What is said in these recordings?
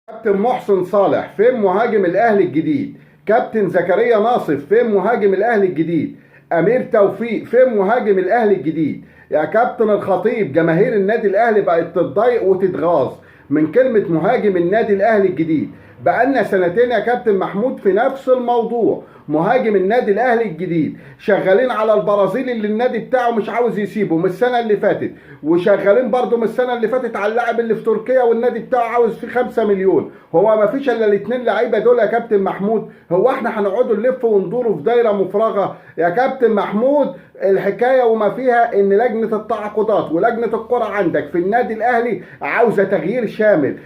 كابتن محسن صالح فين مهاجم الاهلي الجديد؟ كابتن زكريا ناصف فين مهاجم الاهلي الجديد؟ امير توفيق فين مهاجم الاهلي الجديد؟ يا كابتن الخطيب، جماهير النادي الاهلي بقت تتضايق وتتغاظ من كلمة مهاجم النادي الاهلي الجديد. بقالنا سنتين يا كابتن محمود في نفس الموضوع. مهاجم النادي الاهلي الجديد شغالين على البرازيلي اللي النادي بتاعه مش عاوز يسيبه من السنه اللي فاتت، وشغالين برضه من السنه اللي فاتت على اللاعب اللي في تركيا والنادي بتاعه عاوز فيه 5 مليون. هو ما فيش الا الاثنين لعيبه دول يا كابتن محمود؟ هو احنا هنقعدوا نلف وندوروا في دايره مفرغه يا كابتن محمود؟ الحكايه وما فيها ان لجنه التعاقدات ولجنه الكره عندك في النادي الاهلي عاوزه تغيير شامل.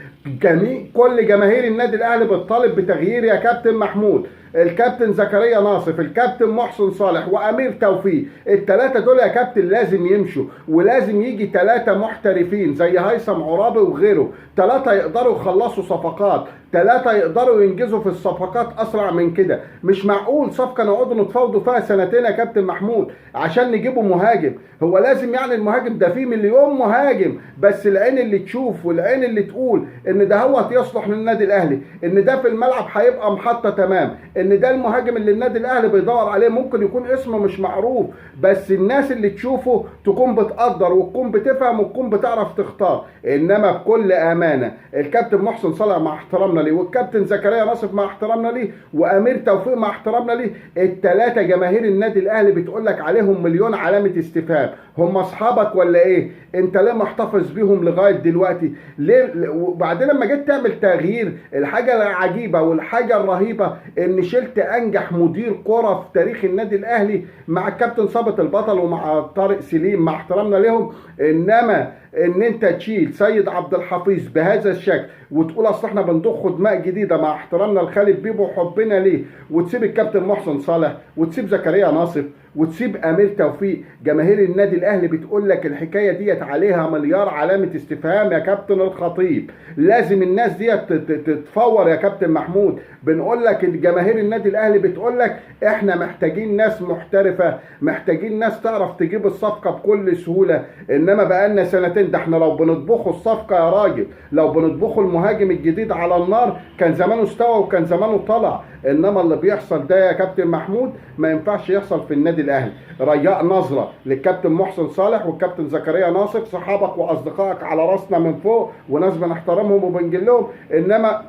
كل جماهير النادي الاهلي بتطالب بتغيير يا كابتن محمود. الكابتن زكريا ناصف، الكابتن محسن صالح، وامير توفيق، الثلاثه دول يا كابتن لازم يمشوا، ولازم يجي ثلاثه محترفين زي هيثم عرابي وغيره، ثلاثه يقدروا يخلصوا صفقات، ثلاثه يقدروا ينجزوا في الصفقات اسرع من كده. مش معقول صفقه نقعدوا نتفاوضوا فيها سنتين يا كابتن محمود عشان نجيبوا مهاجم. هو لازم يعني المهاجم ده فيه مليون مهاجم، بس العين اللي تشوف والعين اللي تقول ان ده هو يصلح للنادي الاهلي، ان ده في الملعب هيبقى محطه تمام، ان ده المهاجم اللي النادي الاهلي بيدور عليه. ممكن يكون اسمه مش معروف، بس الناس اللي تشوفه تكون بتقدر وتكون بتفهم وتكون بتعرف تختار. انما بكل امانه الكابتن محسن صالح مع احترامنا ليه، والكابتن زكريا ناصف مع احترامنا ليه، وامير توفيق مع احترامنا ليه، الثلاثه جماهير النادي الاهلي بتقول لك عليهم مليون علامه استفهام. هم اصحابك ولا ايه؟ انت ليه محتفظ بيهم لغايه دلوقتي؟ ليه؟ وبعدين لما جيت تعمل تغيير، الحاجه العجيبه والحاجه الرهيبه ان شلت انجح مدير كره في تاريخ النادي الاهلي مع الكابتن ثابت البطل ومع طارق سليم مع احترامنا لهم. انما ان انت تشيل سيد عبد الحفيظ بهذا الشكل وتقول اصل احنا بنضخ دماء جديده مع احترامنا لخالد بيبو وحبنا ليه، وتسيب الكابتن محسن صالح وتسيب زكريا ناصف وتسيب امير توفيق، جماهير النادي الاهلي بتقول لك الحكايه ديت عليها مليار علامه استفهام يا كابتن الخطيب. لازم الناس ديت تتفور يا كابتن محمود. بنقول لك جماهير النادي الاهلي بتقول لك احنا محتاجين ناس محترفه، محتاجين ناس تعرف تجيب الصفقه بكل سهوله. انما بقالنا سنتين، ده احنا لو بنطبخوا الصفقه يا راجل، لو بنطبخوا المهاجم الجديد على النار كان زمانه استوى وكان زمانه طلع. انما اللي بيحصل ده يا كابتن محمود ما ينفعش يحصل في النادي الاهلي. رجاء نظره للكابتن محسن صالح والكابتن زكريا ناصف، صحابك واصدقائك على راسنا من فوق وناس بنحترمهم وبنجلهم. انما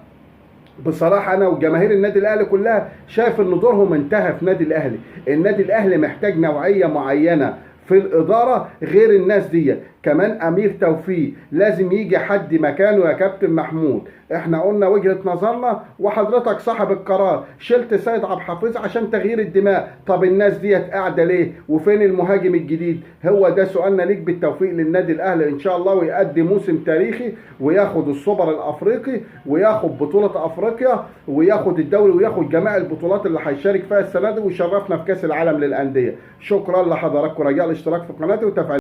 بصراحة أنا وجماهير النادي الأهلي كلها شايف إن دورهم انتهى في نادي الأهلي. النادي الأهلي محتاج نوعية معينة في الإدارة غير الناس دي. كمان أمير توفيق لازم يجي حد مكانه يا كابتن محمود. احنا قلنا وجهة نظرنا وحضرتك صاحب القرار. شلت سيد عبد الحفيظ عشان تغيير الدماء، طب الناس ديت قاعدة ليه؟ وفين المهاجم الجديد؟ هو ده سؤالنا ليك. بالتوفيق للنادي الأهلي إن شاء الله، ويقدم موسم تاريخي وياخد السوبر الأفريقي وياخد بطولة أفريقيا وياخد الدوري وياخد جميع البطولات اللي هيشارك فيها السنة دي ويشرفنا في كأس العالم للأندية. شكرا لحضراتكم، رجاء الاشتراك في قناتي وتفعيل